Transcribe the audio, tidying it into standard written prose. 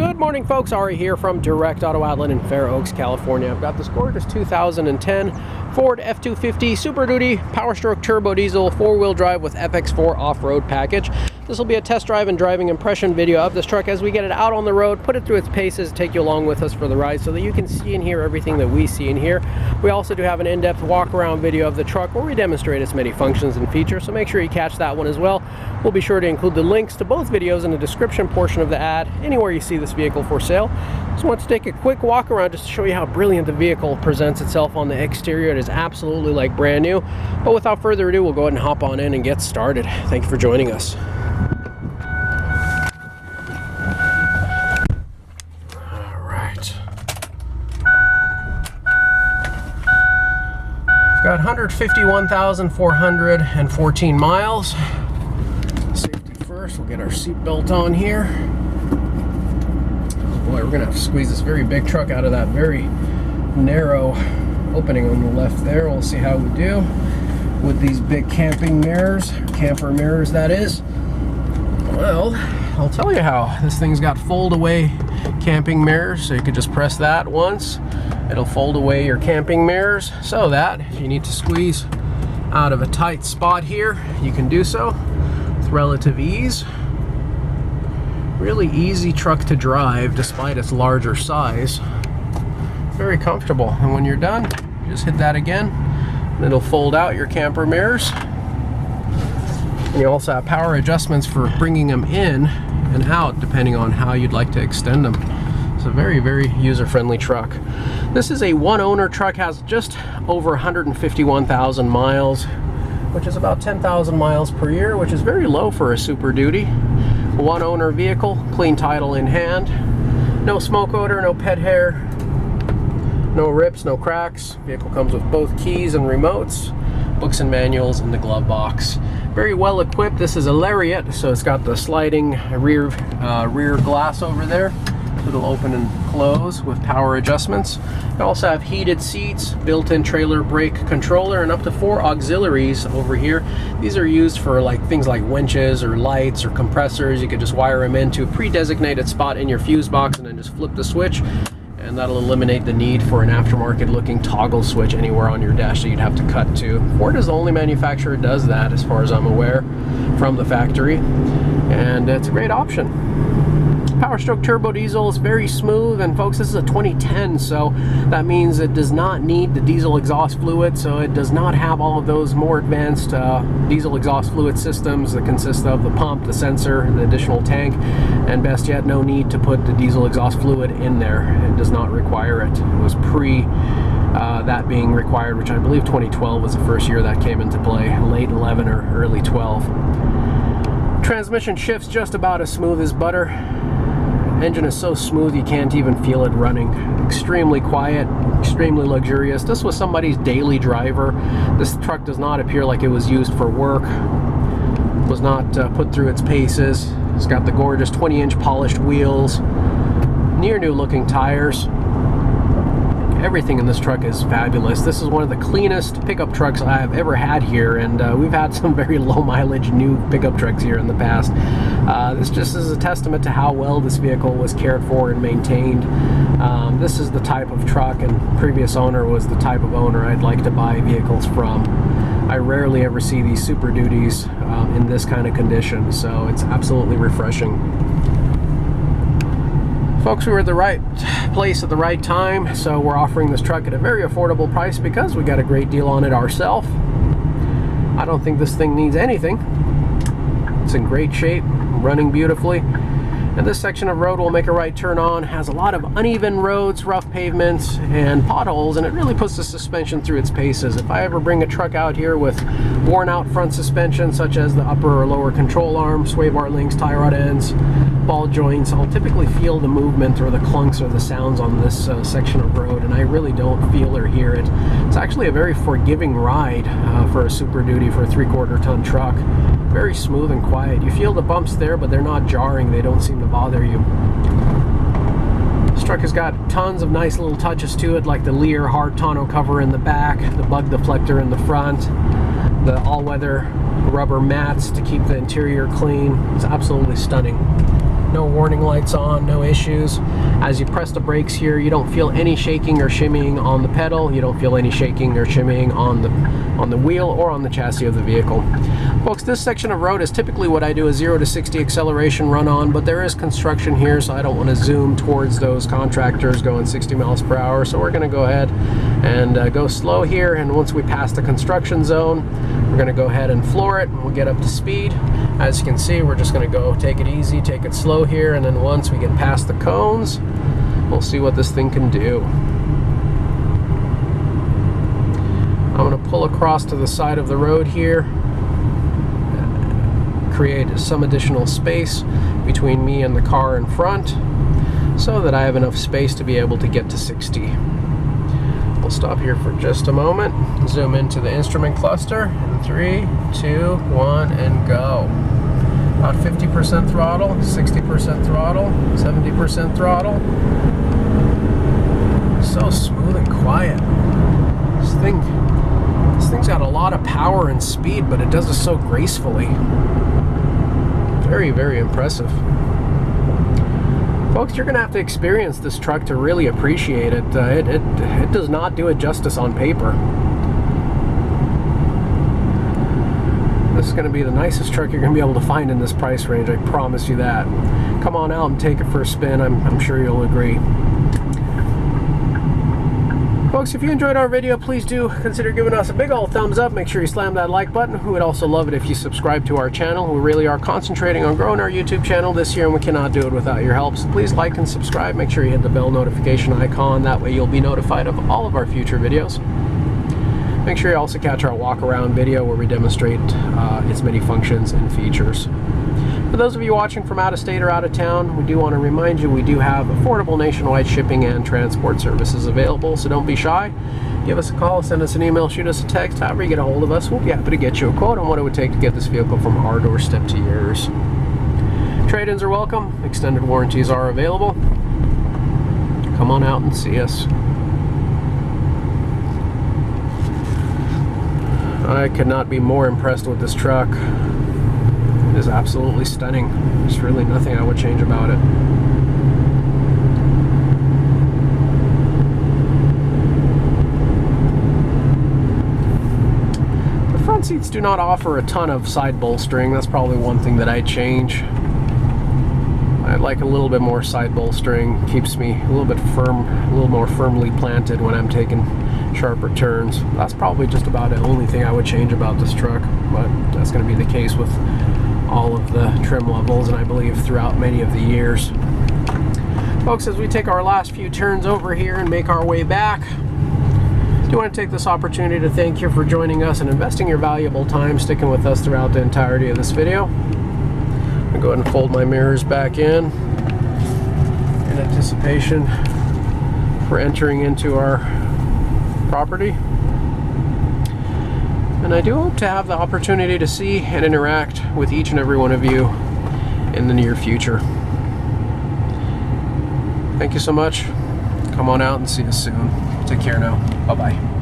Good morning, folks. Ari here from Direct Auto Outlet in Fair Oaks, California. I've got this gorgeous 2010 Ford F250 Super Duty Powerstroke turbo diesel 4-wheel drive with FX4 off-road package. This will be a test drive and driving impression video of this truck as we get it out on the road, put it through its paces, take you along with us for the ride so that you can see and hear everything that we see and hear. We also do have an in-depth walk-around video of the truck where we demonstrate its many functions and features, so make sure you catch that one as well. We'll be sure to include the links to both videos in the description portion of the ad, anywhere you see this vehicle for sale. Just want to take a quick walk around just to show you how brilliant the vehicle presents itself on the exterior. It is absolutely like brand new. But without further ado, we'll go ahead and hop on in and get started. Thank you for joining us. Got 151,414 miles. Safety first, we'll get our seatbelt on here. Oh boy, we're gonna have to squeeze this very big truck out of that very narrow opening on the left there. We'll see how we do with these big camping mirrors, camper mirrors that is. Well, I'll tell you how. This thing's got fold away camping mirrors, so you could just press that once. It'll fold away your camping mirrors so that if you need to squeeze out of a tight spot here, you can do so with relative ease. Really easy truck to drive despite its larger size. Very comfortable. And when you're done, just hit that again and it'll fold out your camper mirrors. And you also have power adjustments for bringing them in and out depending on how you'd like to extend them. It's a very, very user-friendly truck. This is a one-owner truck, has just over 151,000 miles, which is about 10,000 miles per year, which is very low for a Super Duty. One-owner vehicle, clean title in hand, no smoke odor, no pet hair, no rips, no cracks. Vehicle comes with both keys and remotes, books and manuals in the glove box. Very well equipped. This is a Lariat, so it's got the sliding rear glass over there. It'll open and close with power adjustments. You also have heated seats, built-in trailer brake controller, and up to 4 auxiliaries over here. These are used for things like winches or lights or compressors. You could just wire them into a pre-designated spot in your fuse box and then just flip the switch, and that'll eliminate the need for an aftermarket looking toggle switch anywhere on your dash that you'd have to cut to. Ford is the only manufacturer that does that as far as I'm aware from the factory, and it's a great option. Powerstroke turbo diesel is very smooth, and folks, this is a 2010, so that means it does not need the diesel exhaust fluid, so it does not have all of those more advanced diesel exhaust fluid systems that consist of the pump, the sensor, the additional tank, and best yet, no need to put the diesel exhaust fluid in there. It does not require it. It was pre that being required, which I believe 2012 was the first year that came into play, late 11 or early 12. Transmission shifts just about as smooth as butter. Engine is so smooth you can't even feel it running. Extremely quiet, extremely luxurious. This was somebody's daily driver. This truck does not appear like it was used for work. Was not put through its paces. It's got the gorgeous 20-inch polished wheels, near new looking tires. Everything in this truck is fabulous. This is one of the cleanest pickup trucks I have ever had here, and we've had some very low mileage new pickup trucks here in the past. This just is a testament to how well this vehicle was cared for and maintained. This is the type of truck, and previous owner was the type of owner I'd like to buy vehicles from. I rarely ever see these Super Duties in this kind of condition, so it's absolutely refreshing. Folks, we were at the right place at the right time, so we're offering this truck at a very affordable price because we got a great deal on it ourselves. I don't think this thing needs anything. It's in great shape, running beautifully. And this section of road we'll make a right turn on has a lot of uneven roads, rough pavements, and potholes, and it really puts the suspension through its paces. If I ever bring a truck out here with worn out front suspension, such as the upper or lower control arm, sway bar links, tie rod ends, ball joints, I'll typically feel the movement or the clunks or the sounds on this section of road, and I really don't feel or hear it. It's actually a very forgiving ride for a Super Duty for a 3/4 ton truck. Very smooth and quiet. You feel the bumps there, but they're not jarring. They don't seem to bother you. This truck has got tons of nice little touches to it, like the Lear hard tonneau cover in the back, the bug deflector in the front, the all-weather rubber mats to keep the interior clean. It's absolutely stunning. no warning lights on, no issues. As you press the brakes here, you don't feel any shaking or shimmying on the pedal. You don't feel any shaking or shimmying on the wheel or on the chassis of the vehicle. Folks, this section of road is typically what I do a 0 to 60 acceleration run on, but there is construction here, so I don't want to zoom towards those contractors going 60 miles per hour. So we're going to go ahead and go slow here, and once we pass the construction zone, we're going to go ahead and floor it, and we'll get up to speed. As you can see, we're just going to go take it easy, take it slow here, and then once we get past the cones, we'll see what this thing can do. I'm going to pull across to the side of the road here, create some additional space between me and the car in front so that I have enough space to be able to get to 60. We'll stop here for just a moment, zoom into the instrument cluster, in 3, 2, 1, and go. About 50% throttle, 60% throttle, 70% throttle. So smooth and quiet. This thing's got a lot of power and speed, but it does it so gracefully. Very, very impressive. Folks, you're going to have to experience this truck to really appreciate it. It does not do it justice on paper. This is going to be the nicest truck you're going to be able to find in this price range, I promise you that. Come on out and take it for a spin, I'm sure you'll agree. Folks, if you enjoyed our video, please do consider giving us a big old thumbs up. Make sure you slam that like button. We would also love it if you subscribe to our channel. We really are concentrating on growing our YouTube channel this year, and we cannot do it without your help. So please like and subscribe. Make sure you hit the bell notification icon. That way you'll be notified of all of our future videos. Make sure you also catch our walk around video where we demonstrate its many functions and features. For those of you watching from out of state or out of town, we do want to remind you we do have affordable nationwide shipping and transport services available, so don't be shy. Give us a call, send us an email, shoot us a text, however you get a hold of us. We'll be happy to get you a quote on what it would take to get this vehicle from our doorstep to yours. Trade-ins are welcome, extended warranties are available. Come on out and see us. I could not be more impressed with this truck. It is absolutely stunning. There's really nothing I would change about it. The front seats do not offer a ton of side bolstering. That's probably one thing that I'd change. I'd like a little bit more side bolstering. Keeps me a little bit firm, a little more firmly planted when I'm taking sharper turns. That's probably just about the only thing I would change about this truck, but that's going to be the case with all of the trim levels, and I believe throughout many of the years. Folks, as we take our last few turns over here and make our way back, I do want to take this opportunity to thank you for joining us and investing your valuable time sticking with us throughout the entirety of this video. I'm going to go ahead and fold my mirrors back in anticipation for entering into our property. And I do hope to have the opportunity to see and interact with each and every one of you in the near future. Thank you so much. Come on out and see us soon. Take care now. Bye-bye.